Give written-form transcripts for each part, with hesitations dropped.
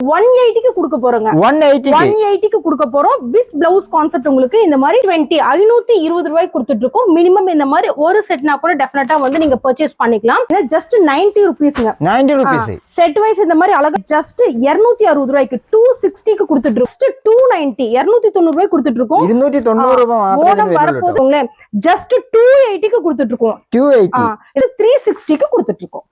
180 கொடுக்க போறோங்க. 180 கொடுக்க போறோம் வித் பிளவுஸ் கான்செப்ட். உங்களுக்கு இந்த மாதிரி 520 ரூபாய்க்கு கொடுத்துட்டு இருக்கோம். மினிமம் இந்த மாதிரி ஒரு செட்னா கூட டெஃபினட்டா வந்து நீங்க பர்ச்சேஸ் பண்ணிக்கலாம். ஜஸ்ட் 90 ரூபீஸ்ங்க. 90 ரூபீஸ் செட் வைஸ் இந்த மாதிரி அழகா ஜஸ்ட் 260 ரூபாய்க்கு 260க்கு கொடுத்துட்டு இருக்கோம். ஜஸ்ட் 290 290 ரூபாய்க்கு கொடுத்துட்டு இருக்கோம். 290 ரூபாய் வரப்போகுதுங்களே. ஜஸ்ட் 280க்கு கொடுத்துட்டு இருக்கோம். 280 இது 360க்கு கொடுத்துட்டு இருக்கோம்.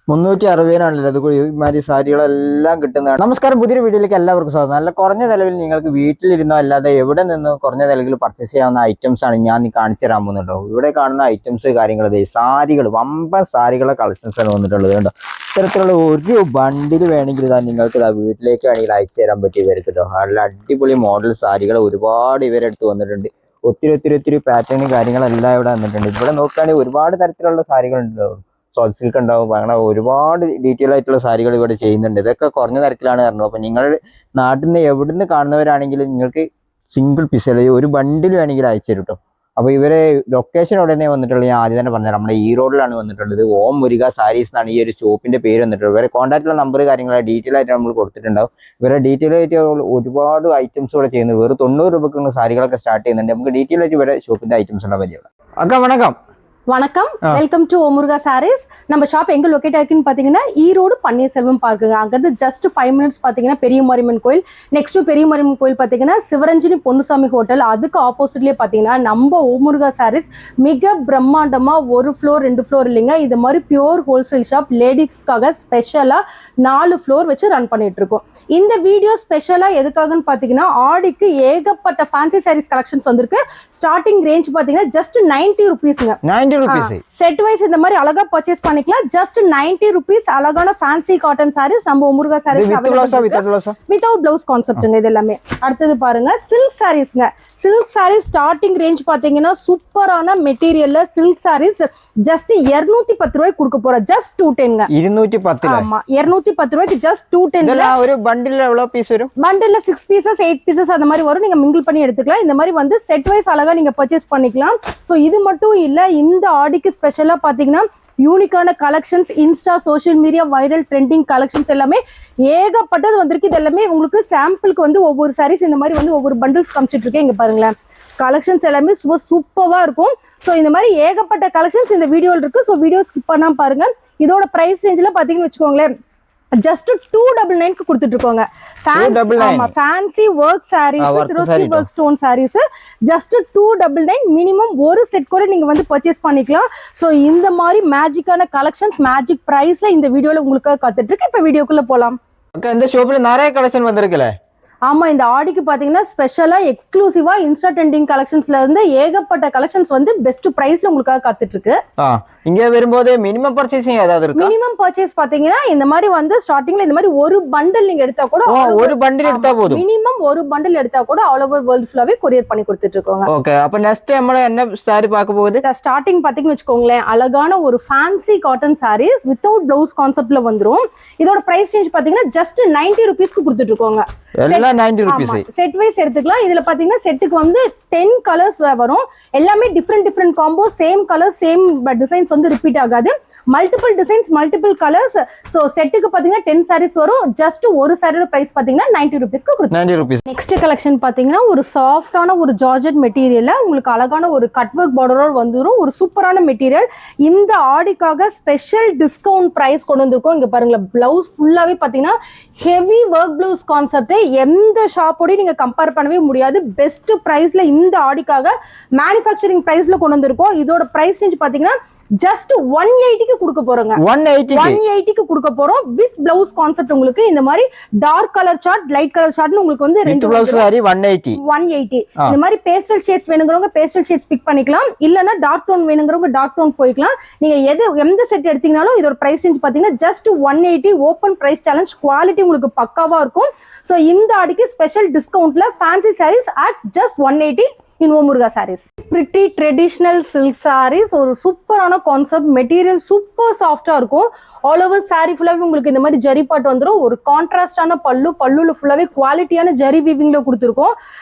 360 അതുമാതിരി സാരികളെല്ലാം കിട്ടുന്നതാണ്. നമസ്കാരം, പുതിയൊരു വീഡിയോയിലേക്ക് എല്ലാവർക്കും സ്വാഗതം. നല്ല കുറഞ്ഞ നിലവിൽ നിങ്ങൾക്ക് വീട്ടിലിരുന്നോ അല്ലാതെ എവിടെ നിന്ന് കുറഞ്ഞ നിലവിൽ പർച്ചേസ് ചെയ്യാവുന്ന ഐറ്റംസ് ആണ് ഞാൻ കാണിച്ചു തരാൻ പോകുന്നുണ്ടോ. ഇവിടെ കാണുന്ന ഐറ്റംസ് കാര്യങ്ങൾ സാരികൾ, വമ്പൻ സാരികളെ കളക്ഷൻസ് ആണ് വന്നിട്ടുള്ളത് കേട്ടോ. ഇത്തരത്തിലുള്ള ഒരു ബണ്ടിൽ വേണമെങ്കിൽ ഇതാ നിങ്ങൾക്ക് ഇതാ വീട്ടിലേക്ക് വേണമെങ്കിൽ അയച്ചു തരാൻ പറ്റിയ പേർക്ക് കേട്ടോ. നല്ല അടിപൊളി മോഡൽ സാരികൾ ഒരുപാട് ഇവരെടുത്ത് വന്നിട്ടുണ്ട്. ഒത്തിരി പാറ്റേണും കാര്യങ്ങളെല്ലാം ഇവിടെ വന്നിട്ടുണ്ട്. ഇവിടെ നോക്കുകയാണെങ്കിൽ ഒരുപാട് തരത്തിലുള്ള സാരികളുണ്ടോ. സോഫ്റ്റ് സിൽക്ക് ഉണ്ടാവും, അങ്ങനെ ഒരുപാട് ഡീറ്റെയിൽ ആയിട്ടുള്ള സാരികൾ ഇവിടെ ചെയ്യുന്നുണ്ട്. ഇതൊക്കെ കുറഞ്ഞ നിരക്കിലാണ് പറഞ്ഞത്. അപ്പോൾ നിങ്ങൾ നാട്ടിൽ നിന്ന് എവിടെ നിന്ന് കാണുന്നവരാണെങ്കിൽ നിങ്ങൾക്ക് സിംഗിൾ പീസ് അല്ലെങ്കിൽ ഒരു ബണ്ടിൽ വേണമെങ്കിൽ അയച്ചു തരും കേട്ടോ. അപ്പോൾ ഇവരെ ലൊക്കേഷൻ ഉടനെ വന്നിട്ടുള്ളത് ഞാൻ ആദ്യം തന്നെ പറഞ്ഞുതരാം. നമ്മുടെ ഈ റോഡിലാണ് വന്നിട്ടുള്ളത്. ഓം മുരുക സാരീസ് എന്നാണ് ഈ ഒരു ഷോപ്പിന്റെ പേര് വന്നിട്ടുള്ളത്. ഇവരെ കോൺടാക്റ്റുള്ള നമ്പർ കാര്യങ്ങൾ ഡീറ്റെയിൽ ആയിട്ട് നമ്മൾ കൊടുത്തിട്ടുണ്ടാവും. ഇവരെ ഡീറ്റെയിൽ ആയിട്ട് ഒരുപാട് ഐറ്റംസ് ഇവിടെ ചെയ്യുന്നത്. വെറും 90 രൂപയ്ക്കുള്ള സാരികളൊക്കെ സ്റ്റാർട്ട് ചെയ്യുന്നുണ്ട്. നമുക്ക് ഡീറ്റെയിൽ ആയിട്ട് ഇവരെ ஷோப்பிന്റെ ഐറ്റംസ് ഉള്ള പരിചയം. அக்கா வணக்கம். வணக்கம், வெல்கம் டு ஓமுருகா சாரீஸ். நம்ம ஷாப் எங்க லொகேட் ஆயிருக்குன்னு பாத்தீங்கன்னா ஈரோடு பன்னீர்செல்வம் பார்க்குங்க. அங்கிருந்து ஜஸ்ட் 5 மினிட்ஸ் பாத்தீங்கன்னா பெரிய மாரியம்மன் கோயில், நெக்ஸ்ட் பெரிய மாரியம்மன் கோயில் பாத்தீங்கன்னா சிவரஞ்சனி பொன்னுசாமி ஹோட்டல், அதுக்கு ஆப்போசிட்லயே பாத்தீங்கன்னா நம்ம ஓமுருகா சாரீஸ் மிக பிரம்மாண்டமா 1 ஃப்ளோர் 2 ஃப்ளோர் இல்லைங்க, இது மாதிரி பியூர் ஹோல்சேல் ஷாப் லேடிஸ்க்காக ஸ்பெஷலா 4 ஃப்ளோர் வச்சு ரன் பண்ணிட்டு இருக்கோம். இந்த வீடியோ ஸ்பெஷலா எதுக்காகன்னு பாத்தீங்கன்னா ஆடிக்கு ஏகப்பட்ட ஃபேன்சி சாரீஸ் கலெக்ஷன்ஸ் வந்திருக்கு. ஸ்டார்டிங் ரேஞ்ச் பாத்தீங்கன்னா ஜஸ்ட் 90 ரூபீஸ்ங்க. 90 ரூபீஸ் செட் வைஸ் இந்த மாதிரி அழகா பர்ச்சேஸ் பண்ணிக்கலாம். ஜஸ்ட் 90 ரூபீஸ் அழகான ஃபேன்சி காட்டன் சாரீஸ் நம்ம ஓமுருகா சாரீஸ் வித்அவுட் பிளவுஸ் கான்செப்ட்ங்க. இது எல்லாமே. அடுத்தது பாருங்க சில்க் சாரீஸ்ங்க. சில்க் சாரீஸ் ஸ்டார்டிங் ரேஞ்ச் பாத்தீங்கன்னா சூப்பரான மெட்டீரியல்ல சில்க் சாரீஸ் ஜஸ்ட் 210 ரூபாய்க்கு கொடுக்க போறோம். ஜஸ்ட் 210ங்க. 210. ஆமா, 210 ரூபாய்க்கு ஜஸ்ட் 210. ஒரு பண்டில்ல எவ்வளவு பீஸ் வரும்? பண்டில்ல 6 பீசஸ் 8 பீசஸ் அந்த மாதிரி வரும். நீங்க மிங்கிள் பண்ணி எடுத்துக்கலாம். இந்த மாதிரி வந்து செட் வைஸ் அழகா நீங்க பர்ச்சேஸ் பண்ணிக்கலாம். சோ இது மட்டும் இல்ல, இந்த ஆடிக்கு ஸ்பெஷலா பாத்தீங்கன்னா யூனிக்கான collections, Insta social media viral trending collections எல்லாமே ஏகப்பட்டது வந்திருக்கு. இது எல்லாமே உங்களுக்கு சாம்பிளுக்கு வந்து ஒவ்வொரு சாரீஸ் இந்த மாதிரி வந்து ஒவ்வொரு பண்டில்ஸ் காமிச்சிட்டு இருக்கேன். இங்க பாருங்களேன், கலெக்ஷன்ஸ் எல்லாமே சூப்பரா இருக்கும். ஸோ இந்த மாதிரி ஏகப்பட்ட கலெக்ஷன்ஸ் இந்த வீடியோவில் இருக்கு. ஸோ வீடியோ ஸ்கிப் பண்ணாம பாருங்க. இதோட பிரைஸ் ரேஞ்சில் பார்த்தீங்கன்னு வச்சுக்கோங்களேன், ஜஸ்ட் 299க்கு கொடுத்துட்டு இருக்கோங்க. ஃபேன்சி ஒர்க் சாரீஸ், ரோஸ்டி work stone sarees just 299. Minimum ஒரு செட் கூட நீங்க வந்து பர்ச்சேஸ் பண்ணிக்கலாம். ஸோ இந்த மாதிரி மேஜிக்கான கலெக்ஷன்ஸ் மேஜிக் பிரைஸ்ல இந்த வீடியோல உங்களுக்கு காத்துட்டு இருக்கு. இப்போ வீடியோக்குள்ள போலாம். இந்த ஷாப்ல நிறைய கலெக்ஷன் வந்திருக்குல்ல. ஆமா, இந்த ஆடிக்கு பாத்தீங்கன்னா ஸ்பெஷலா எக்ஸ்க்ளூசிவா இன்ஸ்டா ட்ரெண்டிங் கலெக்ஷன்ஸ்ல இருந்து ஏகப்பட்ட கலெக்ஷன்ஸ் வந்து பெஸ்ட் பிரைஸ்ல உங்களுக்காக காத்துட்டு இருக்கு. இங்க வரும்போது மினிமம் பர்ச்சேசிங் ஏதாவது இருக்கு? மினிமம் பர்ச்சேஸ் பாத்தீங்கன்னா இந்த மாதிரி வந்து ஸ்டார்டிங்ல இந்த மாதிரி ஒரு பண்டில் நீங்க எடுத்தா கூட, ஒரு பண்டில் எடுத்தா போதும். மினிமம் ஒரு பண்டில் எடுத்தா கூட ஆல் ஓவர் வேர்ல்ட் ஃபுல்லாவே கொரியர் பண்ணி கொடுத்துட்டு இருக்கோங்க. ஓகே, அப்ப நெக்ஸ்ட் நம்ம என்ன சாரி பார்க்க போகுது? ஸ்டார்டிங் பாத்தீங்கன்னு வச்சுக்கோங்களேன், அழகான ஒரு fancy cotton sarees without blouse கான்செப்ட்ல வந்துரும். இதோட பிரைஸ் ரேஞ்ச் பாத்தீங்கன்னா ஜஸ்ட் 90 ரூபீஸ்க்கு கொடுத்துட்டு இருக்கோங்க. எல்லாம் 90 ரூபீஸ். செட் வைஸ் எடுத்துக்கலாம். இதுல பாத்தீங்கன்னா செட்டுக்கு வந்து 10 கலர்ஸ் வரும். எல்லாமே different combo, same colour same designs வந்து ரிப்பீட் ஆகாது. Multiple designs multiple colours. So செட்டுக்கு பாத்தீங்கன்னா 10 சாரீஸ் வரும். ஜஸ்ட் ஒரு சாரியோட பிரைஸ் பாத்தீங்கன்னா 90 ரூபீஸ்க்கு கொடுத்துருக்கோம். 90 ரூபீஸ். நெக்ஸ்ட் கலெக்ஷன் பாத்தீங்கன்னா ஒரு சாஃப்டான ஒரு ஜார்ஜெட் மெட்டீரியல்ல உங்களுக்கு அழகான ஒரு கட் ஒர்க் பார்டரோட வந்துரும். ஒரு சூப்பரான மெட்டீரியல். இந்த ஆடிக்காக ஸ்பெஷல் டிஸ்கவுண்ட் பிரைஸ் கொண்டு வந்திருக்கோம். இங்க பாருங்க, பிளவுஸ் ஃபுல்லாவே பாத்தீங்கன்னா ஹெவி ஒர்க் பிளவுஸ் கான்செப்ட். எந்த ஷாப்போடய நீங்க கம்பேர் பண்ணவே முடியாது. பெஸ்ட் பிரைஸ்ல இந்த ஆடிக்காக மேனுஃபேக்சரிங் பிரைஸ்ல கொண்டு வந்திருக்கோம். இதோட பிரைஸ் ரேஞ்ச் பாத்தீங்கன்னா ஜஸ்ட் 180க்கு கொடுக்க போறோங்க. 180க்கு கொடுக்க போறோம் வித் பிளவுஸ் கான்செப்ட். உங்களுக்கு இந்த மாதிரி dark colour chart, light colour சார்ட்னு உங்களுக்கு வந்து ரெண்டு பிளவுஸ் சாரி 180. இந்த மாதிரி பேஸ்டல் ஷேட்ஸ் வேணுங்கிறவங்க பேஸ்டல் ஷேட்ஸ் பிக் பண்ணிக்கலாம். இல்லனா டார்க் டோன் வேணுங்கிறவங்க டார்க் டோன் போய்க்கலாம். நீங்க எந்த செட் எடுத்தீங்கனாலும் இதோட பிரைஸ் ரேஞ்ச் பாத்தீங்கன்னா just 180. Open price challenge, quality உங்களுக்கு பக்காவா இருக்கும். சோ இந்த ஆடிக்கு ஸ்பெஷல் டிஸ்கவுண்ட்ல fancy saris at just 180 in Omurga sarees. Pretty traditional silk sarees, ஒரு சூப்பரான கான்செப்ட், மெட்டீரியல் சூப்பர் சாஃப்டா இருக்கும். ஆல் ஓவர் சாரி ஃபுல்லாவே உங்களுக்கு இந்த மாதிரி ஜரி பாட் வந்துடும். ஒரு கான்ட்ராஸ்டான பல்லுல ஃபுல்லாவே குவாலிட்டியான ஜரி வீவிங்ல கொடுத்துருக்கோம்.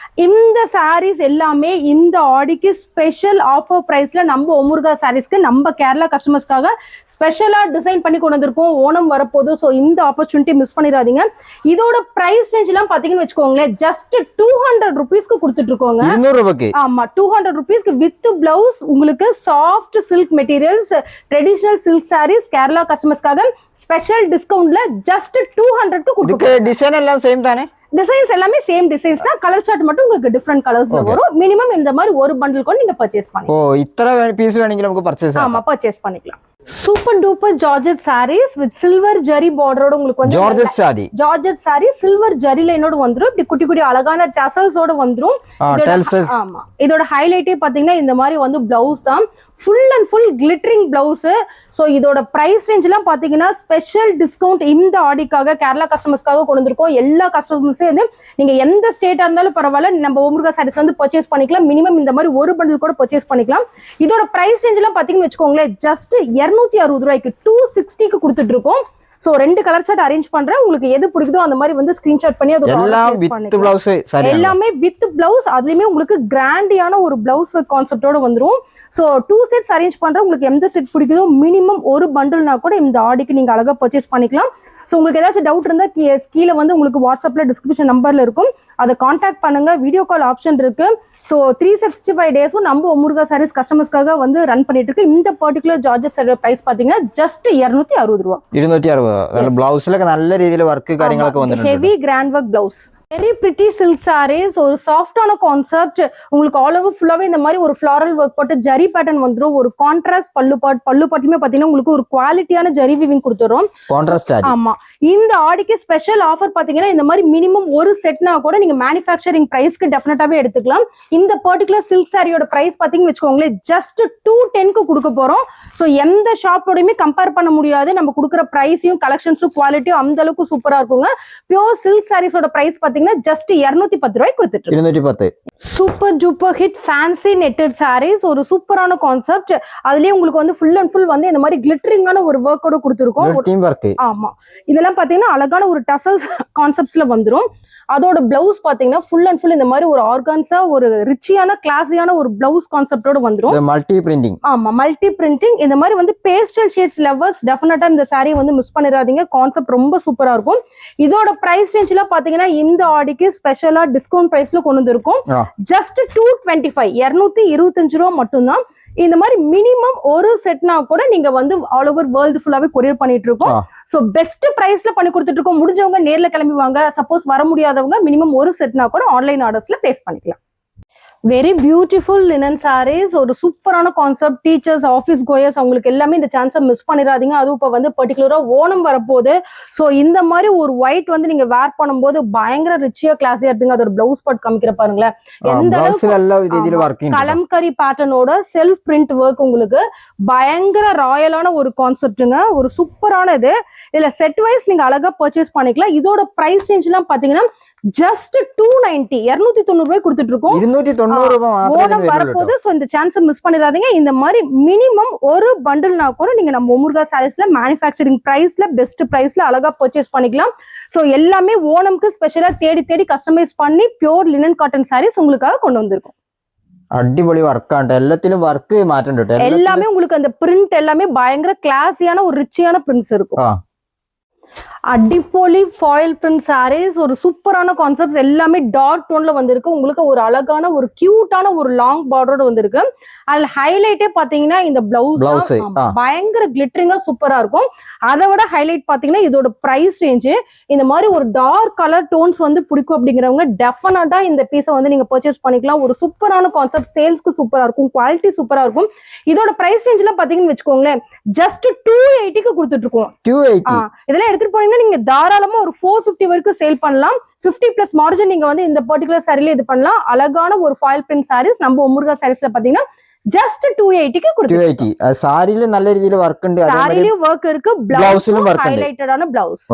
இந்த சாரீஸ் எல்லாமே இந்த ஆடிக்கு ஸ்பெஷல் ஆஃபர் பிரைஸ்ல நம்ம ஒமுருகா சாரீஸ்க்கு நம்ம கேரளா கஸ்டமர்ஸ்க்காக ஸ்பெஷலா டிசைன் பண்ணி கொண்டு வந்திருக்கோம். ஓணம் வரப்போது, ஸோ இந்த ஆப்பர்ச்சுனிட்டி மிஸ் பண்ணிடாதீங்க. இதோட பிரைஸ் ரேஞ்ச் எல்லாம் பாத்தீங்கன்னு வச்சுக்கோங்களேன், ஜஸ்ட் 200 rupeesக்கு கொடுத்துட்டு இருக்கோங்க. 200 ரூபாய்க்கு. ஆமா, 200 rupeesக்கு வித் பிளவுஸ் உங்களுக்கு soft silk materials traditional silk saris Kerala கஸ்டமர்ஸ்க்காக ஸ்பெஷல் டிஸ்கவுண்ட்ல ஜஸ்ட் 200க்கு கொடுத்துருக்கோம். டிசைன் எல்லாம் சேம் தானே? டிசைன்ஸ் எல்லாமே சேம் டிசைன்ஸ் தான். கலர் சார்ட் மட்டும் உங்களுக்கு டிஃபரெண்ட் கலர்ஸ்ல வரும். மினிமம் இந்த மாதிரி ஒரு பண்டில் கூட நீங்க பர்ச்சேஸ் பண்ணலாம். ஓ, இத்தனை பீஸ் வேணுங்க நமக்கு பர்ச்சேஸ். ஆமா, பர்ச்சேஸ் பண்ணிக்கலாம். Super duper georgette saris with silver zari பார்டரோட உங்களுக்கு வந்து ஜார்ஜெட் சாரி சில்வர் ஜரி லைனோட வந்துரும். இப்படி குட்டி குட்டி அழகான டசல்ஸோட வந்துரும். ஆமா, இதோட ஹைலைட்டே பாத்தீங்கன்னா இந்த மாதிரி வந்து பிளவுஸ் தான், full and full glittering blouse. So இதோட பிரைஸ் ரேஞ்ச் எல்லாம் பாத்தீங்கன்னா ஸ்பெஷல் டிஸ்கவுண்ட் இந்த ஆடிக்காக கேரளா கஸ்டமர்ஸ்க்காக கொண்டு வந்திருக்கோம். எல்லா கஸ்டமர்ஸும் வந்து நீங்க எந்த ஸ்டேட்டா இருந்தாலும் பரவாயில்ல, நம்ம ஒமுருகா சாரீஸ் வந்து பர்ச்சேஸ் பண்ணிக்கலாம். மினிமம் இந்த மாதிரி ஒரு பண்டில் கூட பர்ச்சேஸ் பண்ணிக்கலாம். இதோட பிரைஸ் ரேஞ்ச் எல்லாம் பாத்தீங்கன்னு வச்சுக்கோங்களேன், ஜஸ்ட் 260 ரூபாய்க்கு 260க்கு கொடுத்துட்டு இருக்கோம். சோ 2 கலர் சார்ட் அரேஞ்ச் பண்றேன். உங்களுக்கு எது பிடிக்குதோ அந்த மாதிரி வந்து ஸ்கிரீன்ஷாட் பண்ணி அது எல்லாமே வித் பிளவுஸ். அதுலயுமே உங்களுக்கு கிராண்டியான ஒரு பிளவுஸ் வித் கான்செப்டோட வந்துரும். ஸோ 2 sets அரேஞ்ச் பண்றேன். உங்களுக்கு எந்த செட் பிடிக்குதோ மினிமம் ஒரு பண்டில்னா கூட இந்த ஆடிக்கு நீங்க அழகா பர்ச்சேஸ் பண்ணிக்கலாம். ஸோ உங்களுக்கு ஏதாச்சும் டவுட் இருந்தா கீழே வந்து உங்களுக்கு வாட்ஸ்அப்ல டிஸ்கிரிப்ஷன் நம்பர்ல இருக்கும், அதை கான்டாக்ட் பண்ணுங்க. வீடியோ கால் ஆப்ஷன் இருக்கு. ஸோ 365 டேஸும் நம்ம ஒமுருகா சாரீஸ் கஸ்டமர்ஸ்க்காக வந்து ரன் பண்ணிட்டு இருக்கு. இந்த பர்டிகுலர் ஜார்ஜஸ் பிரைஸ் பாத்தீங்கன்னா ஜஸ்ட் 260 ரூபா. 260. பிளவுஸ்ல நல்ல ரீதியில ஒர்க் காரியங்களுக்கு வந்து heavy grand work blouse. Very pretty silk sarees, ஒரு சாஃப்டான கான்செப்ட். உங்களுக்கு ஆல் ஓவர் ஃபுல்லாவே இந்த மாதிரி ஒரு ஃபிளாரல் ஒர்க் போட்டு ஜரி பேட்டர்ன் வந்துரும். ஒரு கான்ட்ராஸ்ட் பல்லு பாட்டுமே பாத்தீங்கன்னா உங்களுக்கு ஒரு குவாலிட்டியான ஜரி வீவிங் கொடுத்துரும். ஆமா, இந்த ஆடிக்கு ஸ்பெஷல் ஆஃபர் பாத்தீங்கன்னா இந்த மாதிரி மினிமம் ஒரு செட்னா கூட நீங்க மேனுஃபேக்சரிங் பிரைஸ்க்கு டெஃபினட்டாவே எடுத்துக்கலாம். இந்த பர்டிகுலர் சில்க் சாரியோட பிரைஸ் பாத்தீங்கன்னு வச்சுக்கோங்களேன், ஜஸ்ட் 210க்கு கொடுக்க போறோம். ஸோ எந்த ஷாப்போடையுமே கம்பேர் பண்ண முடியாது. நம்ம கொடுக்குற பிரைஸையும் கலெக்ஷன்ஸும் குவாலிட்டியும் அந்த அளவுக்கு சூப்பரா இருக்குங்க. பியூர் சில்க் சாரீஸோட பிரைஸ் பாத்தீங்கன்னா ஜஸ்ட் 210 ரூபாய்க்கு கொடுத்துட்டு 210. Super duper hit fancy netted sarees, ஒரு சூப்பரான கான்செப்ட். அதுலயே உங்களுக்கு வந்து ஃபுல் அண்ட் ஃபுல் வந்து இந்த மாதிரி கிளிட்டரிங்கான ஒரு ஒர்க்கோட கொடுத்துருக்கோம். ஆமா, இதெல்லாம் பாத்தீங்கன்னா அழகான ஒரு டசல்ஸ் கான்செப்ட்ஸ்ல வந்துரும். அதோட பிளவுஸ் பாத்தீங்கன்னா ஃபுல் அண்ட் ஃபுல் இந்த மாதிரி ஒரு ஆர்கான்ஸா ஒரு ரிச்சியான கிளாஸியான ஒரு பிளவுஸ் கான்செப்டோட வந்துரும். Multi printing. ஆமா, மல்டி பிரிண்டிங். இந்த மாதிரி வந்து பேஸ்டல் ஷேட்ஸ் லவர்ஸ் டெஃபினட்டா இந்த சாரி வந்து மிஸ் பண்ணிடாதீங்க. கான்செப்ட் ரொம்ப சூப்பரா இருக்கும். இதோட பிரைஸ் ரேஞ்ச் எல்லாம் பாத்தீங்கன்னா இந்த ஆடிக்கு ஸ்பெஷலா டிஸ்கவுண்ட் பிரைஸ்ல கொண்டு வந்திருக்கும். ஜஸ்ட் 225 225 ரூபா மட்டும்தான். இந்த மாதிரி மினிமம் ஒரு செட்னா கூட நீங்க வந்து ஆல் ஓவர் வேர்ல்டு ஃபுல்லாவே கொரியர் பண்ணிட்டு இருக்கோம். சோ பெஸ்ட் பிரைஸ்ல பண்ணி கொடுத்துட்டு இருக்கோம். முடிஞ்சவங்க நேர்ல கிளம்பி வாங்க. சப்போஸ் வர முடியாதவங்க மினிமம் ஒரு செட்னா கூட ஆன்லைன் ஆர்டர்ஸ்ல பிளேஸ் பண்ணிக்கலாம். வெரி பியூட்டிஃபுல் லினன் சாரீஸ், ஒரு சூப்பரான கான்செப்ட். டீச்சர்ஸ், ஆஃபீஸ் கோயர்ஸ் அவங்களுக்கு எல்லாமே இந்த சான்ஸை மிஸ் பண்ணிடாதீங்க. அதுவும் இப்போ வந்து பர்டிகுலரா ஓணம் வரப்போகுது. ஸோ இந்த மாதிரி ஒரு ஒயிட் வந்து நீங்க வேர் பண்ணும்போது பயங்கர ரிச்சியா கிளாஸியா இருப்பீங்க. அதோட பிளவுஸ் பார்ட் காமிக்கிற பாருங்களேன், எந்த அளவுக்கு கலம்கரி பேட்டர்னோட செல்ஃப் பிரிண்ட் ஒர்க். உங்களுக்கு பயங்கர ராயலான ஒரு கான்செப்டுங்க, ஒரு சூப்பரான இது. இதுல செட் வைஸ் நீங்க அழகா பர்ச்சேஸ் பண்ணிக்கலாம். இதோட பிரைஸ் ரேஞ்ச் எல்லாம் பாத்தீங்கன்னா ஜஸ்ட் 290 290 ரூபாய் கொடுத்துட்டு இருக்கோம். 290 வரப்போது. சோ இந்த சான்ஸ் மிஸ் பண்ணிடாதீங்க. இந்த மாதிரி மினிமம் ஒரு பண்டில்னா கூட நீங்க நம்ம ஒமுருகா சாரீஸ்ல மேனுஃபேக்சரிங் பிரைஸ்ல பெஸ்ட் பிரைஸ்ல அழகா பர்ச்சேஸ் பண்ணிக்கலாம். சோ எல்லாமே ஓணம்க்கு ஸ்பெஷலா தேடி கஸ்டமைஸ் பண்ணி பியூர் லினன் காட்டன் சாரீஸ் உங்களுக்காக கொண்டு வந்திருக்கோம். அடிப்பொலி வர்க்காண்ட எல்லாத்திலும் வர்க்கு மாற்றண்டு. எல்லாமே உங்களுக்கு அந்த பிரிண்ட் எல்லாமே பயங்கர கிளாஸியான ஒரு ரிச்சியான பிரிண்ட்ஸ் இருக்கும். அடிப்பொலி ஃபாயில் பிரிண்ட் சாரீஸ், ஒரு சூப்பரான கான்செப்ட். எல்லாமே டார்க் டோன்ல வந்திருக்கு. உங்களுக்கு ஒரு அழகான ஒரு கியூட்டான ஒரு லாங் பார்டரோட வந்திருக்கு. அதுல ஹைலைட்டே பாத்தீங்கன்னா இந்த பிளவுஸ் பயங்கர கிளிட்டரிங்கா சூப்பரா இருக்கும். அதை விட ஹைலைட் பாத்தீங்கன்னா இதோட பிரைஸ் ரேஞ்சு இந்த மாதிரி ஒரு டார்க் கலர் டோன்ஸ் வந்து பிடிக்கும் அப்படிங்கிறவங்க டெஃபினட்டா இந்த பீஸை வந்து நீங்க பர்ச்சேஸ் பண்ணிக்கலாம். ஒரு சூப்பரான கான்செப்ட், சேல்ஸ்க்கு சூப்பரா இருக்கும், குவாலிட்டி சூப்பரா இருக்கும். இதோட பிரைஸ் ரேஞ்ச் எல்லாம் பாத்தீங்கன்னு வச்சுக்கோங்களேன், ஜஸ்ட் 280க்கு கொடுத்துட்டு இருக்கோம். இதெல்லாம் எடுத்துட்டு போனீங்கன்னா நீங்க தாராளமா ஒரு 450 வரைக்கும் சேல் பண்ணலாம். 50+ மார்ஜின் நீங்க வந்து இந்த பர்டிகுலர் சாரில இது பண்ணலாம். அழகான ஒரு ஃபாயில் பிரிண்ட் சாரீஸ் நம்ம ஒமுருகா சாரீஸ்ல பாத்தீங்கன்னா ஜஸ்ட் 280க்கு கொடுத்துருக்கோம். 280 சாரில நல்ல ரீதியில வர்க் உண்டு. சாரிலயும் வர்க் இருக்கு, பிளவுஸ்லயும் ஹைலைட்டடான blouse.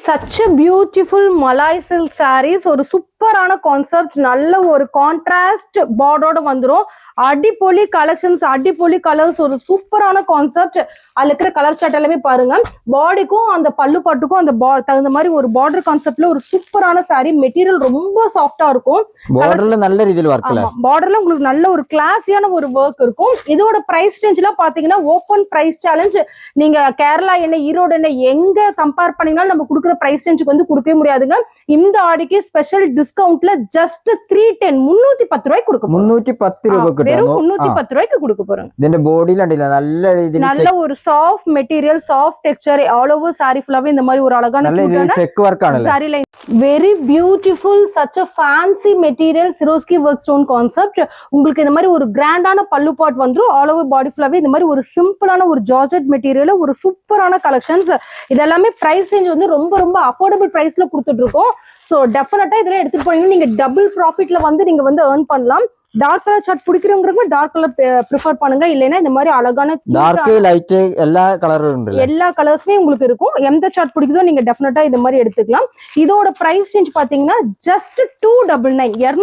Such a beautiful Malay silk sarees, ஒரு சூப்பரான கான்செப்ட், நல்ல ஒரு கான்ட்ராஸ்ட் பார்டரோட வந்துரும். அடிப்பொலி கலெக்ஷன்ஸ், அடிப்பொலி கலர்ஸ், ஒரு சூப்பரான கான்செப்ட். அதுல இருக்கிற கலர் சார்ட் எல்லாமே பாருங்க. பாடிக்கும் அந்த பல்லு பாட்டுக்கும் அந்த தகுந்த மாதிரி ஒரு பார்டர் கான்செப்ட்ல ஒரு சூப்பரான சாரி. மெட்டீரியல் ரொம்ப சாஃப்டா இருக்கும். பார்டர்ல நல்ல ரீதியில் வர்க்ல, பார்டர்ல உங்களுக்கு நல்ல ஒரு கிளாஸியான ஒரு ஒர்க் இருக்கும். இதோட பிரைஸ் ரேஞ்ச்லாம் பாத்தீங்கன்னா ஓப்பன் பிரைஸ் சேலஞ்ச். நீங்க கேரளா என்ன, ஈரோடு என்ன, எங்க கம்பேர் பண்ணீங்கன்னாலும் நம்ம கொடுக்குற பிரைஸ் ரேஞ்சுக்கு வந்து கொடுக்கவே முடியாதுங்க. இந்த ஆடிக்கு ஸ்பெஷல் டிஸ்கவுண்ட்ல ஜஸ்ட் 310 310 ரூபாய்க்கு கொடுக்க போறோம். 310 രൂപ வெறும் 310 ரூபாய்க்கு கொடுக்க போறோம். ഇതിന്റെ ബോഡിയിൽ കണ്ടില്ല நல்ல രീതിയിൽ நல்ல ஒரு soft material, soft texture, all over sari ஃபுல்லாவே இந்த மாதிரி ஒரு அழகான நல்ல രീതിയിൽ ചെക്ക് വർക്ക് ആണല്ലേ. Sorry line very beautiful, such a fancy material, சிரோஸ்கி work stone concept. உங்களுக்கு இந்த மாதிரி ஒரு கிராண்டான பல்லு பாட் வந்துரும். ஆல் ஓவர் பாடி ஃபுல்லாவே இந்த மாதிரி ஒரு சிம்பிளான ஒரு ஜார்ஜெட் மெட்டீரியல், ஒரு சூப்பரான கலெக்ஷன்ஸ். இதெல்லாமே பிரைஸ் ரேஞ்ச் வந்து ரொம்ப ரொம்ப அஃபோர்டபுள் பிரைஸ்ல கொடுத்துட்டு இருக்கோம். ஸோ டெஃபினட்டா இதெல்லாம் எடுத்துட்டு போனீங்கன்னா நீங்க டபுள் ப்ராஃபிட்ல வந்து நீங்க வந்து ஏர்ன் பண்ணலாம். டார்க் கலர் சார்ட் பிடிக்கிறவங்களுக்கு டார்க் கலர் ப்ரிஃபர் பண்ணுங்க. இல்லைன்னா இந்த மாதிரி அழகான டார்க் லைட் எல்லா கலரும் உண்டு, எல்லா கலர்ஸுமே உங்களுக்கு இருக்கும். எந்த சார்ட் பிடிக்குதோ நீங்க டெஃபினட்டா இந்த மாதிரி எடுத்துக்கலாம். இதோட பிரைஸ் ரேஞ்ச் பாத்தீங்கன்னா ஜஸ்ட் 299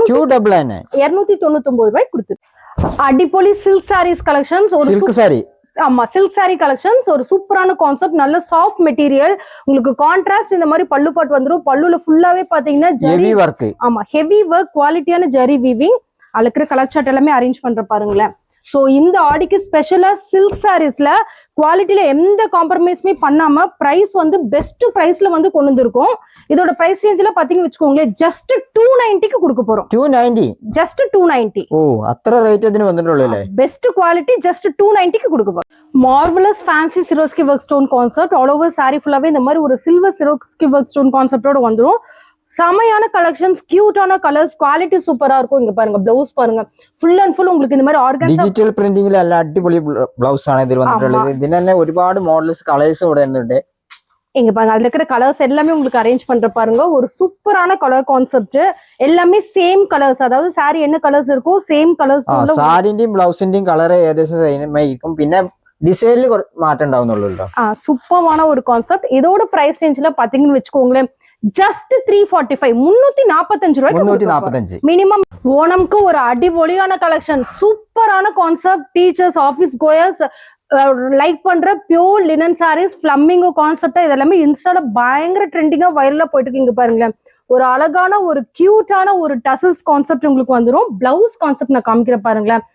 299 ரூபாய்க்கு கொடுத்து. அடிப்பொலி சில்க் சாரீஸ் கலெக்ஷன்ஸ், ஒரு சில்க் சாரி. ஆமா, சில்க் சாரி கலெக்ஷன்ஸ், ஒரு சூப்பரான கான்செப்ட், நல்ல சாஃப்ட் மெட்டீரியல். உங்களுக்கு கான்ட்ராஸ்ட் இந்த மாதிரி பல்லு பாட் வந்துரும். பல்லுல ஃபுல்லாவே பாத்தீங்கன்னா ஜரி ஒர்க். ஆமா, ஹெவி ஒர்க், குவாலிட்டியான ஜரி வீவிங். அதுல இருக்கிற கலர் சார்ட் எல்லாமே அரேஞ்ச் பண்ற பாருங்களேன். சோ இந்த ஆடிக்கு ஸ்பெஷலா சில்க் சாரீஸ்ல குவாலிட்டியில எந்த காம்ப்ரமைஸுமே பண்ணாம பிரைஸ் வந்து பெஸ்ட் பிரைஸ்ல வந்து கொண்டு வந்திருக்கோம். இதோட பிரைஸ் ரேஞ்ச்ல பாத்தீங்கன்னு வச்சுக்கோங்களேன், ஜஸ்ட் 290க்கு கொடுக்க போறோம். 290 ஜஸ்ட் 290. ஓ, அത്ര റേറ്റ് അതിന് വന്നിട്ടുള്ളല്ലേ. பெஸ்ட் குவாலிட்டி ஜஸ்ட் 290க்கு கொடுக்க போறோம். Marvellous fancy Swarovski work stone concept. All over sari ஃபுல்லாவே இந்த மாதிரி ஒரு சில்வர் சிரோஸ்கி ஒர்க் ஸ்டோன் கான்செப்டோட வந்துரும். செமையான கலெக்ஷன்ஸ், கியூட்டான கலர்ஸ், குவாலிட்டி சூப்பரா இருக்கும். இங்க பாருங்க, பிளவுஸ் பாருங்க, ஃபுல் அண்ட் ஃபுல் உங்களுக்கு இந்த மாதிரி ஆர்கன்ஸா ഡിജിറ്റൽ പ്രിന്റിംഗിൽ എല്ലാം അടിപൊളി ബ്ലൗസ് ആണ് ഇതിൽ വന്നിട്ടുള്ളത്. ഇതിന് തന്നെ ഒരുപാട് മോഡൽസ് കളേഴ്സ് ഇവിടെ ഉണ്ട്. இங்க பாருங்க, அதுல இருக்கிற கலர்ஸ் எல்லாமே உங்களுக்கு அரேஞ்ச் பண்ற பாருங்க. ஒரு சூப்பரான கலர் கான்செப்ட், எல்லாமே சேம் கலர்ஸ். அதாவது சாரி என்ன கலர்ஸ் இருக்கோ சேம் கலர்ஸ். സാരിന്റെയും ബ്ലൗസിന്റെയും കളർ ഏകദേശം സെയിം ആയിരിക്കും. പിന്നെ ഡിസൈനിൽ മാറ്റം ഉണ്ടാവുന്നുള്ളൂ. சூப்பரான ஒரு கான்செப்ட். இதோட பிரைஸ் ரேஞ்ச்ல பாத்தீங்கன்னு வச்சுக்கோங்களேன், ஜஸ்ட் 345 345 ரூபாய்க்கு 345 மினிமம். ஓணம்க்கு ஒரு அடிபொலியான கலெக்ஷன், சூப்பரான concept. Teachers, office goers like பண்ற pure linen saris, flamingo concept, இதெல்லாமே இன்ஸ்டால பயங்கர ட்ரெண்டிங்கா வைரலா போயிட்டு இருக்கு. பாருங்களேன், ஒரு அழகான ஒரு கியூட்டான ஒரு டசல்ஸ் கான்செப்ட் உங்களுக்கு வந்துடும். பிளவுஸ் கான்செப்ட் நான் காமிக்கிறேன் பாருங்களேன்.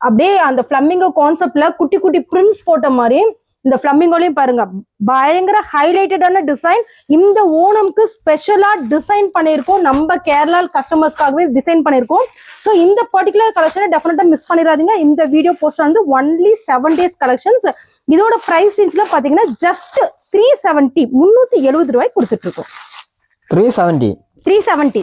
அப்படியே அந்த ஃபிளமிங்கோ கான்செப்ட்ல குட்டி குட்டி பிரிண்ட்ஸ் போட்ட மாதிரி இந்த ஃபிளமிங்கோலையும் பாருங்க, பயங்கர ஹைலைட்டடான டிசைன். இந்த ஓணம்க்கு ஸ்பெஷலா டிசைன் பண்ணியிருக்கோம். நம்ம கேரளா கஸ்டமர்ஸ்க்காகவே டிசைன் பண்ணியிருக்கோம். ஸோ இந்த பர்டிகுலர் கலெக்ஷனை டெஃபினட்டா மிஸ் பண்ணிடாதீங்க. இந்த வீடியோ போஸ்ட் வந்து ஒன்லி 7 days கலெக்ஷன்ஸ். இதோட பிரைஸ் ரேஞ்ச்ல பாத்தீங்கன்னா ஜஸ்ட் 370 370 ரூபாய்க்கு கொடுத்துட்டு இருக்கோம். 370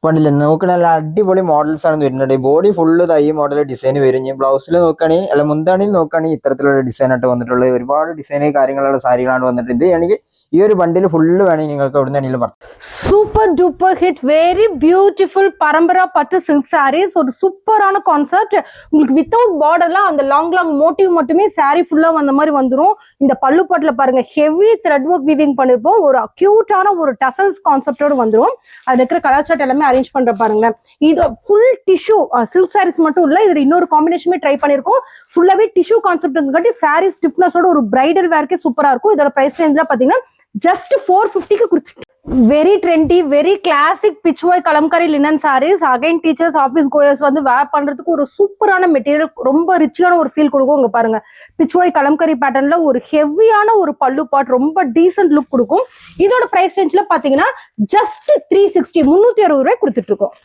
പണ്ടില്ല നോക്കണ നല്ല അടിപൊളി മോഡൽസ് ആണ് വരുന്നത്. ബോഡി ഫുള്ള് ഈ മോഡൽ ഡിസൈൻ വരും. ബ്ലൗസിൽ നോക്കുകയാണെങ്കിൽ അല്ല മുന്താണിയിൽ നോക്കുകയാണെങ്കിൽ ഇത്തരത്തിലുള്ള ഡിസൈൻ ആയിട്ട് വന്നിട്ടുള്ളത്. ഒരുപാട് ഡിസൈൻ കാര്യങ്ങളുള്ള സാരികളാണ് വന്നിട്ട്. ഇത് എനിക്ക് ഈ ഒരു ബണ്ടിൽ ഫുള്ള് വേണമെങ്കിൽ നിങ്ങൾക്ക് എവിടെ നിന്നെങ്കിലും പറഞ്ഞു. Super duper hit, very beautiful Parampara பட்டு சில்க் சாரீஸ். ஒரு சூப்பரான கான்செப்ட். உங்களுக்கு வித்தவுட் பார்டர்லாம் அந்த லாங் மோட்டிவ் மட்டுமே சாரி ஃபுல்லா வந்த மாதிரி வந்துடும். இந்த பல்லு பாட்டுல பாருங்க, ஹெவி த்ரெட் ஒர்க் வீவிங் பண்ணிருப்போம். ஒரு கியூட்டான ஒரு டசல்ஸ் கான்செப்டோட வந்துடும். அதுல இருக்கிற கலர் சார்ட் எல்லாமே அரேஞ்ச் பண்ற பாருங்க. இது ஃபுல் டிஷ்யூ சில்க் சாரீஸ் மட்டும் இல்ல, இதுல இன்னொரு காம்பினேஷனுமே ட்ரை பண்ணிருக்கோம். ஃபுல்லாவே டிஷ்யூ கான்செப்ட் சாரி ஸ்டிஃப்னஸோட ஒரு பிரைடல் வேர்க்கே சூப்பரா இருக்கும். இதோட பிரைஸ் ரேஞ்ச்ல பாத்தீங்கன்னா ஜஸ்ட் 450க்கு கொடுத்துட்டு. Very trendy, very classic pichwai kalamkari linen sarees. Again teachers, office goers வந்து வேர் பண்றதுக்கு ஒரு சூப்பரான மெட்டீரியல், ரொம்ப ரிச்சான ஒரு ஃபீல் கொடுக்கும். இங்க பாருங்க, பிச்வாய் கலம்காரி பேட்டர்ன்ல ஒரு ஹெவியான ஒரு பல்லு பாட், ரொம்ப டீசென்ட் லுக் கொடுக்கும். இதோட பிரைஸ் ரேஞ்ச்ல பாத்தீங்கன்னா ஜஸ்ட் 360 360 ரூபாய் கொடுத்துட்டு இருக்கோம்.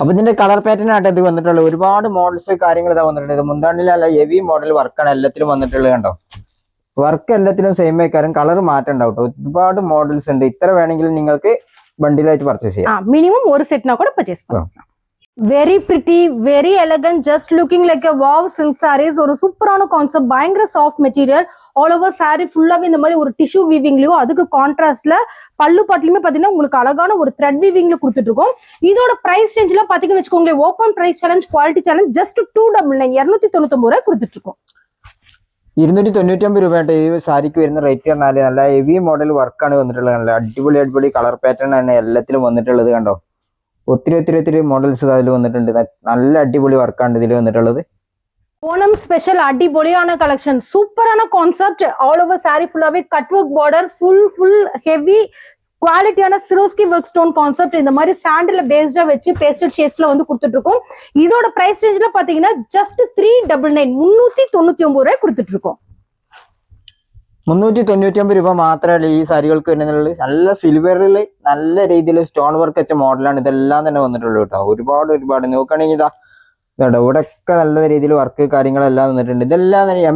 അപ്പൊ ഇതിന്റെ കളർ പാറ്റേൺ ആയിട്ട് ഇത് വന്നിട്ടുള്ളത്. ഒരുപാട് മോഡൽസ് കാര്യങ്ങൾ ഇതാ വന്നിട്ടുണ്ട്. മുന്താണിലല്ല ഹെവി മോഡൽ വർക്കാണ് എല്ലാത്തിലും വന്നിട്ടുള്ളത്. കണ്ടോ, വർക്ക് എല്ലാത്തിലും സെയിം ആയിക്കാരും, കളർ മാറ്റം ഉണ്ടാവും. ഒരുപാട് മോഡൽസ് ഉണ്ട്. ഇത്ര വേണമെങ്കിലും നിങ്ങൾക്ക് ബണ്ടിലായിട്ട് പർച്ചേസ് ചെയ്യാം. மினிமம் ஒரு செட்னா கூட பர்ச்சேஸ் பண்ணலாம். Very pretty, very elegant, just looking like a wow silk sarees. ஒரு சூப்பரான கான்செப்ட், பயங்கர soft material. All over sari ஃபுல்லாவே இந்த மாதிரி ஒரு டிஷ்யூ வீவிங்லயும் அதுக்கு கான்ட்ராஸ்ட்ல பல்லு பாட்டுலயுமே பாத்தீங்கன்னா உங்களுக்கு அழகான ஒரு த்ரெட் வீவிங்ல கொடுத்துட்டு இருக்கோம். இதோட பிரைஸ் ரேஞ்ச்ல பாத்தீங்கன்னு வச்சுக்கோங்களேன், open price challenge, quality challenge, just 299 299 ரூபாய் கொடுத்துட்டு இருக்கோம். 295 രൂപ ഈ സാരിക്ക് വരുന്ന റേറ്റ് പറഞ്ഞാൽ നല്ല ഹെവി മോഡൽ വർക്കാണ് വന്നിട്ടുള്ളത്. നല്ല അടിപൊളി കളർ പാറ്റേൺ ആണ് എല്ലാത്തിലും വന്നിട്ടുള്ളത്. കണ്ടോ, ഒത്തിരി മോഡൽസ് അതിൽ വന്നിട്ടുണ്ട്. നല്ല അടിപൊളി വർക്കാണ് ഇതിൽ വന്നിട്ടുള്ളത്. ഓണം സ്പെഷ്യൽ അടിപൊളിയാണ് കളക്ഷൻ, സൂപ്പറാണ് കോൺസെപ്റ്റ്. ഓൾ ഓവർ സാരി ഫുல்லாவே cut work border, full heavy குவாலிட்டியான சிரோஸ்கி ஒர்க் ஸ்டோன் கான்செப்ட். இந்த மாதிரி சாண்டில் பேஸ்டா வச்சு பேஸ்டல் ஷேட்ஸ்ல வந்து கொடுத்துட்டு இருக்கோம். இதோட பிரைஸ் ரேஞ்ச்ல பாத்தீங்கன்னா ஜஸ்ட் 399 399 கொடுத்துட்டு இருக்கோம். 399 രൂപ മാത്രമല്ല ഈ സാരികൾക്ക് വരുന്നത്. നല്ല സിൽവറിൽ നല്ല രീതിയിൽ സ്റ്റോൺ വർക്ക് വെച്ച മോഡലാണ് ഇതെല്ലാം തന്നെ വന്നിട്ടുള്ളൂ കേട്ടോ. ഒരുപാട് നോക്കുകയാണെങ്കിൽ ഇതാ ഇവിടെയൊക്കെ നല്ല രീതിയിൽ വർക്ക് കാര്യങ്ങളെല്ലാം വന്നിട്ടുണ്ട്. ഇതെല്ലാം തന്നെ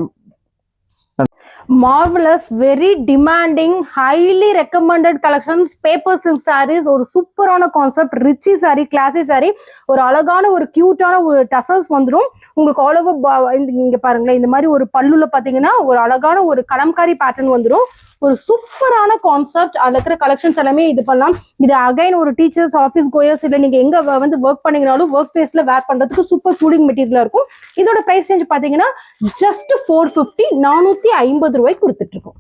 marvelous, very demanding, highly recommended collections, paper silk sarees. ஒரு சூப்பரான கான்செப்ட், ரிச்சி சாரி, கிளாசி சாரி, ஒரு அழகான ஒரு கியூட்டான ஒரு டசல்ஸ் வந்துடும் உங்களுக்கு. ஆல் ஓவர் இங்க பாருங்களேன், இந்த மாதிரி ஒரு பல்லுல பாத்தீங்கன்னா ஒரு அழகான ஒரு கலம்காரி பேட்டர்ன் வந்துடும். ஒரு சூப்பரான கான்செப்ட். அதுல இருக்கிற கலெக்ஷன்ஸ் எல்லாமே இது பண்ணலாம். இது அகைன் ஒரு டீச்சர்ஸ், ஆஃபீஸ் கோயர்ஸ், இல்லை நீங்க எங்க வந்து ஒர்க் பண்ணீங்கனாலும் ஒர்க் பிளேஸ்ல வேர் பண்றதுக்கு சூப்பர் கூலிங் மெட்டீரியலா இருக்கும். இதோட பிரைஸ் ரேஞ்ச் பாத்தீங்கன்னா ஜஸ்ட் 450 450 രൂപയ്ക്ക് കൊടുത്തിട്ട് இருக்கோம்.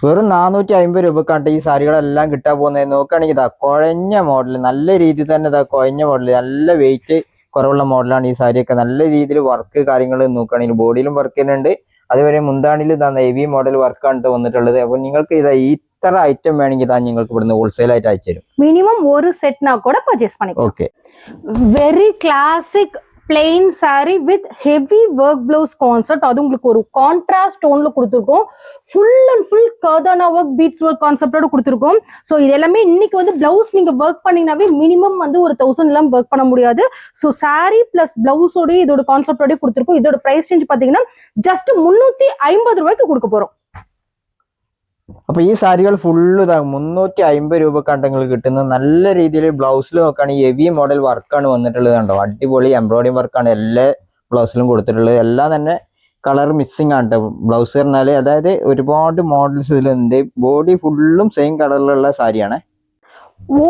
വെറും 450 രൂപക്കാണ്ട് ഈ സാരികളെല്ലാം കിട്ടാൻ പോകുന്നത്. നോക്കുകയാണെങ്കിൽ ഇതാ കുഴഞ്ഞ മോഡൽ, നല്ല രീതിയിൽ തന്നെ ഇതാ കുഴഞ്ഞ മോഡൽ, നല്ല വെയിറ്റ് കുറവുള്ള മോഡലാണ് ഈ സാരിയൊക്കെ. നല്ല രീതിയിൽ വർക്ക് കാര്യങ്ങൾ നോക്കുകയാണെങ്കിൽ ബോഡിയിലും വർക്ക് ചെയ്യുന്നുണ്ട്. അതുപോലെ മുന്താണിയിൽ ഇതാ ഹെവി മോഡൽ വർക്കാണ് വന്നിട്ടുള്ളത്. അപ്പൊ നിങ്ങൾക്ക് ഇതാ ഇത്ര ഐറ്റം വേണമെങ്കിൽ ഇതാ നിങ്ങൾക്ക് ഇവിടുന്ന് ഹോൾസെയിൽ ആയിട്ട് അയച്ചു തരും. മിനിമം ഒരു സെറ്റ്നാ கூட പർച്ചേസ് பண்ணிக்கலாம். Okay, very classic plain sari with heavy work blouse concept. அது உங்களுக்கு ஒரு கான்ட்ராஸ்ட் டோன்ல கொடுத்துருக்கோம். ஃபுல் அண்ட் ஃபுல் கர்தானா ஒர்க், பீட்ஸ் ஒர்க் கான்செப்டோட கொடுத்துருக்கோம். ஸோ இது எல்லாமே இன்னைக்கு வந்து பிளவுஸ் நீங்க ஒர்க் பண்ணீங்கன்னாவே மினிமம் வந்து ஒரு 1000 எல்லாம் ஒர்க் பண்ண முடியாது. ஸோ சாரி பிளஸ் பிளவுஸோட இதோட கான்செப்டோட கொடுத்துருக்கோம். இதோட பிரைஸ் ரேஞ்ச் பாத்தீங்கன்னா ஜஸ்ட் 350 രൂപയ്ക്ക് கொடுக்க போறோம். അപ്പൊ ഈ സാരികൾ ഫുള്ള് 350 രൂപക്കാണ് നിങ്ങൾക്ക് കിട്ടുന്നത്. നല്ല രീതിയിൽ ബ്ലൗസിൽ നോക്കുകയാണെങ്കിൽ ഹെവി മോഡൽ വർക്കാണ് വന്നിട്ടുള്ളത്. കണ്ടോ, അടിപൊളി എംബ്രോയിഡറി വർക്കാണ് എല്ലാ ബ്ലൗസിലും കൊടുത്തിട്ടുള്ളത്. എല്ലാം തന്നെ കളർ മിസ്സിംഗ് ആണ് കേട്ടോ ബ്ലൗസ് പറഞ്ഞാല്. അതായത് ഒരുപാട് മോഡൽസ് ഇതിലുണ്ട്. ബോഡി ഫുള്ളും സെയിം കളറിലുള്ള സാരിയാണ്.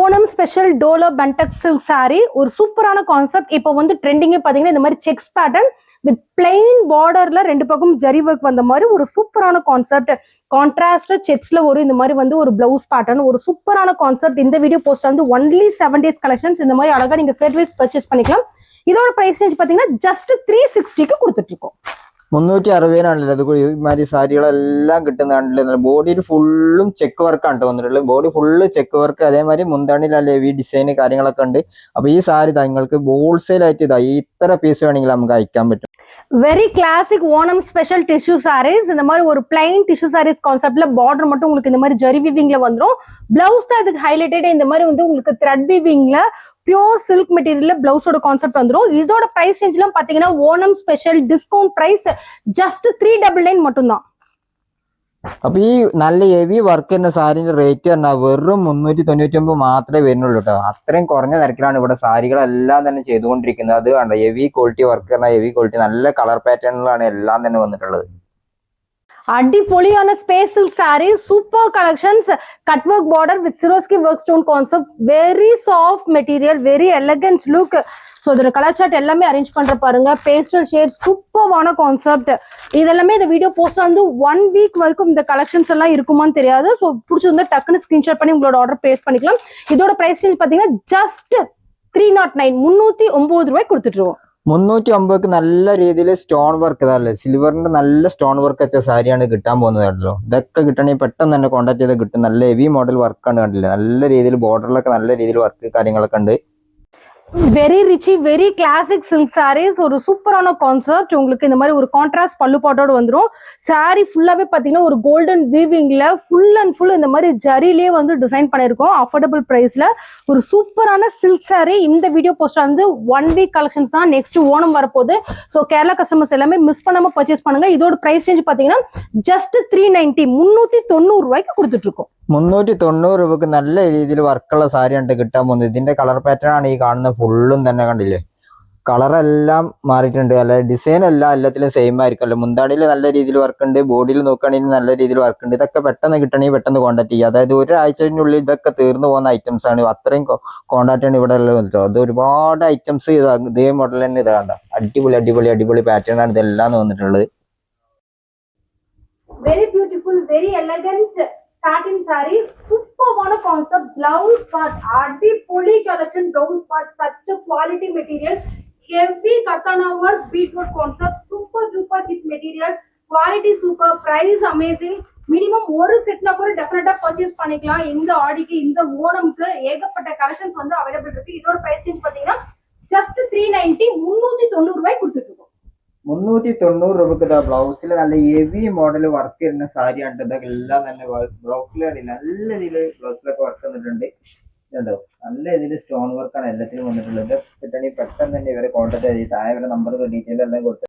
ஓணம் ஸ்பெஷல் டோலோ பென்டெக்ஸ் சில்க் சாரி, ஒரு சூப்பரான கான்செப்ட். இப்போ வந்து ட்ரெண்டிங்கே பாத்தீங்கன்னா இந்த மாதிரி செக்ஸ் பேட்டர்ன் வித் பிளெயின் பார்டர்ல ரெண்டு பக்கம் ஜரி ஒர்க் வந்த மாதிரி ஒரு சூப்பரான கான்செப்ட். கான்ட்ராஸ்ட் செக்ஸ்ல ஒரு இந்த மாதிரி வந்து ஒரு பிளவுஸ் பேட்டர்ன், ஒரு சூப்பரான கான்செப்ட். இந்த வீடியோ போஸ்ட் வந்து ஒன்லி 7 days கலெக்ஷன்ஸ். இந்த மாதிரி அழகா நீங்க செட் வைஸ் பர்ச்சேஸ் பண்ணிக்கலாம். இதோட பிரைஸ் ரேஞ்ச் பாத்தீங்கன்னா ஜஸ்ட் 360க்கு கொடுத்துட்டு இருக்கோம். 360 അത് ഈ മാതിരി സാരികളെല്ലാം കിട്ടുന്നതാണല്ലോ. ബോഡിയിൽ ഫുള്ളും ചെക്ക് വർക്കാണ് വന്നിട്ടുള്ളത്. ബോഡി ഫുള്ള് ചെക്ക് വർക്ക്, അതേമാതിരി മുന്താണിയിൽ ഹെവി ഡിസൈൻ കാര്യങ്ങളൊക്കെ ഉണ്ട്. അപ്പൊ ഈ സാരി നിങ്ങൾക്ക് ഹോൾസെയിൽ ആയിട്ട് ഇതാ ഇത്ര പീസ് വേണമെങ്കിൽ നമുക്ക് അയക്കാൻ പറ്റും. Very classic Onam special tissue sarees. இந்த மாதிரி ஒரு பிளைன் டிஷ்யூ சாரீஸ் கான்செப்ட்ல பார்டர் மட்டும் உங்களுக்கு இந்த மாதிரி ஜரி வீவிங்ல வந்துடும். பிளவுஸ் தான் இதுக்கு ஹைலைட்டட். இந்த மாதிரி வந்து உங்களுக்கு த்ரெட் வீவிங்ல பியூர் சில்க் மெட்டீரியல்ல பிளவுஸோட கான்செப்ட் வந்துடும். இதோட பிரைஸ் ரேஞ்ச் எல்லாம் பாத்தீங்கன்னா Onam special discount price just 399 மட்டும்தான். അപ്പൊ ഈ നല്ല ഹെവി വർക്ക് തന്നെ സാരിന്റെ റേറ്റ് പറഞ്ഞാൽ വെറും 399 മാത്രമേ വരുന്നുള്ളൂ കേട്ടോ. അത്രയും കുറഞ്ഞ നിരക്കിലാണ് ഇവിടെ സാരികളെല്ലാം തന്നെ ചെയ്തുകൊണ്ടിരിക്കുന്നത്. അത് കണ്ടോ, ഹെവി ക്വാളിറ്റി വർക്ക് പറഞ്ഞാൽ ഹെവി ക്വാളിറ്റി നല്ല കളർ പാറ്റേണിലാണ് എല്ലാം തന്നെ വന്നിട്ടുള്ളത്. அடிப்பொலியான space silk sari, super collections, cut work border with Swarovski work stone concept, very soft material, very elegant look. So இதோட கலர் சார்ட் எல்லாமே அரேஞ்ச் பண்ற பாருங்க. பேஸ்டல் ஷேட், சூப்பரான கான்செப்ட். இதெல்லாமே இந்த வீடியோ போஸ்ட் வந்து 1 week வரைக்கும் இந்த கலெக்ஷன்ஸ் எல்லாம் இருக்குமான்னு தெரியாது. ஸோ பிடிச்சிருந்தா டக்குன்னு ஸ்கிரீன்ஷாட் பண்ணி உங்களோட ஆர்டர் பிளேஸ் பண்ணிக்கலாம். இதோட பிரைஸ் ரேஞ்ச் பாத்தீங்கன்னா ஜஸ்ட் 309 309 രൂപയ്ക്ക് കൊടുത്തിട്ട് இருக்கோம். 350ക്ക് നല്ല രീതിയിൽ സ്റ്റോൺ വർക്ക് ഇതല്ലേ, സിൽവറിന്റെ നല്ല സ്റ്റോൺ വർക്ക് വെച്ച സാരിയാണ് കിട്ടാൻ പോകുന്നതാണല്ലോ. ഇതൊക്കെ കിട്ടണമെങ്കിൽ പെട്ടെന്ന് തന്നെ കോൺടാക്ട് ചെയ്ത് കിട്ടും. നല്ല ഹെവി മോഡൽ വർക്കാണ് കണ്ടില്ലേ. നല്ല രീതിയിൽ ബോർഡറിലൊക്കെ നല്ല രീതിയിൽ വർക്ക് കാര്യങ്ങളൊക്കെ ഉണ്ട്. Very rich, very classic silk sarees, ஒரு சூப்பரான கான்செப்ட். உங்களுக்கு இந்த மாதிரி ஒரு கான்ட்ராஸ்ட் பல்லு பாட்டோட வந்துடும். சாரி ஃபுல்லாவே பாத்தீங்கன்னா ஒரு கோல்டன் வீவிங்ல ஃபுல் அண்ட் ஃபுல் இந்த மாதிரி ஜரிலேயே வந்து டிசைன் பண்ணிருக்கோம். அஃபோர்டபுள் பிரைஸ்ல ஒரு சூப்பரான சில்க் சாரி. இந்த வீடியோ போஸ்ட் வந்து 1 week கலெக்ஷன்ஸ் தான். நெக்ஸ்ட் ஓணம் வரப்போகுது. ஸோ கேரளா கஸ்டமர்ஸ் எல்லாமே மிஸ் பண்ணாம பர்ச்சேஸ் பண்ணுங்க. இதோட பிரைஸ் ரேஞ்ச் பாத்தீங்கன்னா ஜஸ்ட் 390 390 രൂപയ്ക്ക് കൊടുത്തിട്ട് இருக்கோம். 390 രൂപക്ക് നല്ല രീതിയിൽ വർക്കുള്ള സാരിയാണ് കിട്ടാൻ പോകുന്നത്. ഇതിന്റെ കളർ പാറ്റേൺ ആണ് ഈ കാണുന്ന ഫുള്ളും തന്നെ കണ്ടില്ലേ. കളറെല്ലാം മാറിയിട്ടുണ്ട്. അല്ല ഡിസൈൻ എല്ലാം എല്ലാത്തിലും സെയിം ആയിരിക്കുമല്ലോ. മുന്താണിയിൽ നല്ല രീതിയിൽ വർക്ക് ഉണ്ട്, ബോഡിയിൽ നോക്കുകയാണെങ്കിൽ നല്ല രീതിയിൽ വർക്ക് ഉണ്ട്. ഇതൊക്കെ പെട്ടെന്ന് കിട്ടണമെങ്കിൽ പെട്ടെന്ന് കോൺടാക്ട് ചെയ്യുക. അതായത് ഒരാഴ്ചയ്ക്കുള്ളിൽ ഇതൊക്കെ തീർന്നു പോകുന്ന ഐറ്റംസ് ആണ്. അത്രയും കോൺടാക്ട് ആണ് ഇവിടെ ഉള്ളത് കേട്ടോ. അത് ഒരുപാട് ഐറ്റംസ് ഇതേ മോഡൽ തന്നെ ഇതാണ്ട. അടിപൊളി പാറ്റേൺ ആണ് ഇതെല്ലാം വന്നിട്ടുള്ളത്. very beautiful, very elegant satin saree. Superb concept. Blouse part, அடிப்பொலி collection. Blouse part, such a quality material. Heavy katana work, beadwork concept. Super duper hit material. Quality super, price amazing. Minimum ஒரு செட்னா கூட டெஃபினட்டா purchase பண்ணிக்கலாம். இந்த ஆடிக்கு இந்த ஓணம்க்கு ஏகப்பட்ட collections வந்து available இருக்கு. இதோட பிரைஸ் ரேஞ்ச் பாத்தீங்கன்னா ஜஸ்ட் 390 390 ரூபாய் கொடுத்துட்டு இருக்கோம். 390 രൂപക്ക് ബ്ലൗസിൽ നല്ല ഹെവി മോഡൽ വർക്ക് ചെയ്യുന്ന സാരി ആണ്. എല്ലാം തന്നെ ബ്ലൗസിൽ നല്ല രീതിയിൽ ബ്ലൗസിലൊക്കെ വർക്ക് വന്നിട്ടുണ്ട്. ഇതുണ്ടോ, നല്ല രീതിയിൽ സ്റ്റോൺ വർക്കാണ് എല്ലാത്തിനും വന്നിട്ടുള്ളത്. കിട്ടണമെങ്കിൽ പെട്ടെന്ന് തന്നെ ഇവരെ കോൺടാക്ട് ചെയ്ത് താഴെ ഇവരെ നമ്പർ ഡീറ്റെയിൽ എല്ലാം കൊടുത്തു.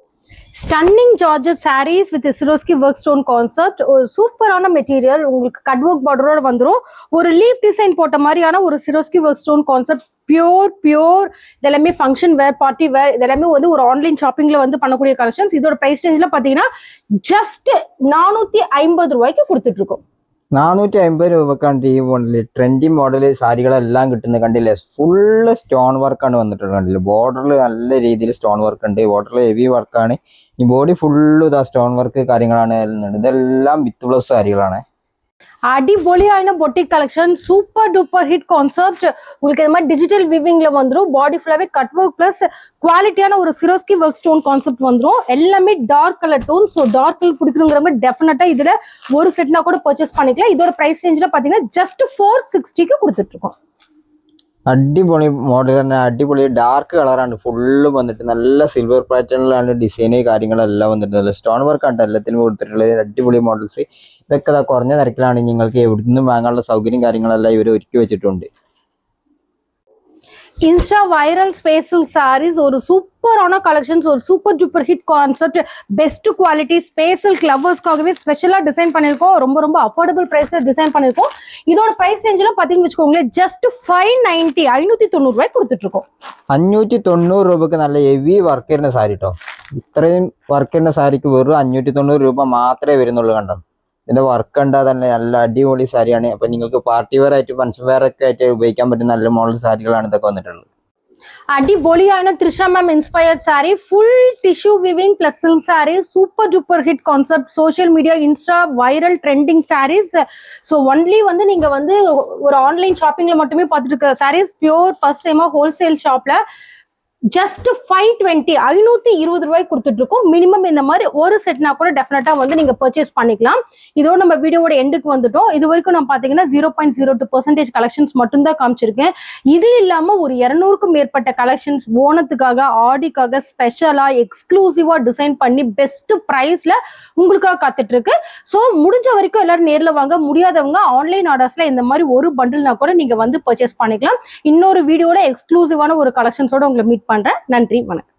Stunning georgette saris with Swarovski work stone concept. ஒரு சூப்பரான மெட்டீரியல், உங்களுக்கு கட் ஒர்க் பார்டரோட வந்துடும். ஒரு லீஃப் டிசைன் போட்ட மாதிரியான ஒரு சிரோஸ்கி ஒர்க் ஸ்டோன் கான்செப்ட். பியூர் இதெல்லாமே ஃபங்க்ஷன் வேர், பார்ட்டி வேர், இதெல்லாமே வந்து ஒரு ஆன்லைன் ஷாப்பிங்ல வந்து பண்ணக்கூடிய கலெக்ஷன்ஸ். இதோட பிரைஸ் ரேஞ்ச்ல பாத்தீங்கன்னா ஜஸ்ட் 450 ரூபாய்க்கு கொடுத்துட்டு இருக்கோம். 450 രൂപക്കാണ് ഈ മോഡല് ട്രെൻഡി മോഡല് സാരികളെല്ലാം കിട്ടുന്നത്. കണ്ടില്ലേ, ഫുള്ള് സ്റ്റോൺ വർക്കാണ് വന്നിട്ടുള്ളത്. കണ്ടില്ലേ, ബോർഡറിൽ നല്ല രീതിയിൽ സ്റ്റോൺ വർക്ക് ഉണ്ട്. ബോർഡറിൽ ഹെവി വർക്കാണ്. ഈ ബോഡി ഫുള്ള് ഇതാ സ്റ്റോൺ വർക്ക് കാര്യങ്ങളാണ്. ഇതെല്ലാം വിത്ത് ബ്ലൗസ് സാരികളാണ്. அடிபொலியான boutique collection. Super duper hit concept. உங்களுக்கு இந்த மாதிரி டிஜிட்டல் விவிங்ல வந்துடும். பாடி ஃபுல்லாவே கட் ஒர்க் பிளஸ் குவாலிட்டியான ஒரு சிரோஸ்கி ஒர்க் ஸ்டோன் கான்செப்ட் வந்துடும். எல்லாமே dark colour tone. So dark colour பிடிக்கணுங்கிறவங்க டெஃபினட்டா இதுல ஒரு செட்னா கூட பர்ச்சேஸ் பண்ணிக்கலாம். இதோட பிரைஸ் ரேஞ்ச்ல பாத்தீங்கன்னா ஜஸ்ட் 460க்கு கொடுத்துட்டு இருக்கோம். അടിപൊളി മോഡൽ തന്നെ, അടിപൊളി ഡാർക്ക് കളറാണ് ഫുള്ളും വന്നിട്ട്. നല്ല സിൽവർ പാറ്റേണിലാണ് ഡിസൈന് കാര്യങ്ങളെല്ലാം വന്നിട്ടുള്ളത്. സ്റ്റോൺ വർക്കാണ് എല്ലാത്തിനും കൊടുത്തിട്ടുള്ളത്. അടിപൊളി മോഡൽസ്. ഇതൊക്കെ കുറഞ്ഞ നിരക്കിലാണ് നിങ്ങൾക്ക് എവിടുന്നും വാങ്ങാനുള്ള സൗകര്യം കാര്യങ്ങളെല്ലാം ഇവർ ഒരുക്കി വെച്ചിട്ടുണ്ട്. இன்ஸ்டா வைரல் ஸ்பேஷல் சாரீஸ், ஒரு சூப்பரான கலெக்ஷன்ஸ், ஒரு super duper hit concept, best quality special கிளவர்ஸ்க்காகவே ஸ்பெஷலா டிசைன் பண்ணிருக்கோம். ரொம்ப அஃபோர்டபுள் பிரைஸ்ல டிசைன் பண்ணிருக்கோம். இதோட பிரைஸ் ரேஞ்ச்ல பாத்தீங்கன்னு வச்சுக்கோங்களேன், ஜஸ்ட் 590 590 ரூபாய் கொடுத்துட்டு இருக்கோம். 590 രൂപക്ക് നല്ല ഹെവി വർക്ക് വരുന്ന സാരി കേട്ടോ. ഇത്രയും വർക്ക് വരുന്ന സാരിക്ക് വെറും 590 രൂപ മാത്രമേ വരുന്നുള്ളൂ. കണ്ടോ, ഇതിന്റെ വർക്ക് കണ്ടാ തന്നെ നല്ല അടിപൊളി സാരിയാണ്. അപ്പൊ നിങ്ങൾക്ക് പാർട്ടി വെയർ ആയിട്ട് ഫങ്ഷൻ വെയർ ഒക്കെ ആയിട്ട് ഉപയോഗിക്കാൻ പറ്റുന്ന നല്ല മോഡൽ സാരികളാണ് ഇതൊക്കെ വന്നിട്ടുള്ളത്. அடிபொலியான Trisha ma'am inspired sari, full tissue weaving plus silk sari, super duper hit concept, social media insta viral trending saris. So only வந்து நீங்க வந்து ஒரு ஆன்லைன் ஷாப்பிங்ல மட்டுமே பார்த்துட்டு இருக்க சாரீஸ், பியூர் ஃபர்ஸ்ட் டைமா ஹோல்சேல் ஷாப்ல ஜஸ்ட் 520 520 ரூபாய் கொடுத்துட்டு இருக்கோம். மினிமம் இந்த மாதிரி ஒரு செட்னா கூட டெஃபினட்டா வந்து நீங்க பர்ச்சேஸ் பண்ணிக்கலாம். இதோட நம்ம வீடியோட எண்டுக்கு வந்துட்டோம். இது வரைக்கும் நான் பாத்தீங்கன்னா 0.02% கலெக்ஷன்ஸ் மட்டும் தான் காமிச்சிருக்கேன். இது இல்லாம ஒரு 200க்கும் மேற்பட்ட கலெக்ஷன்ஸ் ஓணத்துக்காக, ஆடிக்காக ஸ்பெஷலா எக்ஸ்க்ளூசிவா டிசைன் பண்ணி பெஸ்ட் பிரைஸ்ல உங்களுக்காக காத்துட்டு இருக்கு. ஸோ முடிஞ்ச வரைக்கும் எல்லாரும் நேர்ல வாங்க. முடியாதவங்க ஆன்லைன் ஆர்டர்ஸ்ல இந்த மாதிரி ஒரு பண்டில்னா கூட நீங்க வந்து பர்ச்சேஸ் பண்ணிக்கலாம். இன்னொரு வீடியோட எக்ஸ்க்ளூசிவான ஒரு கலெக்ஷன்ஸோட உங்களை மீட் பண்றேன். நன்றி, வணக்கம்.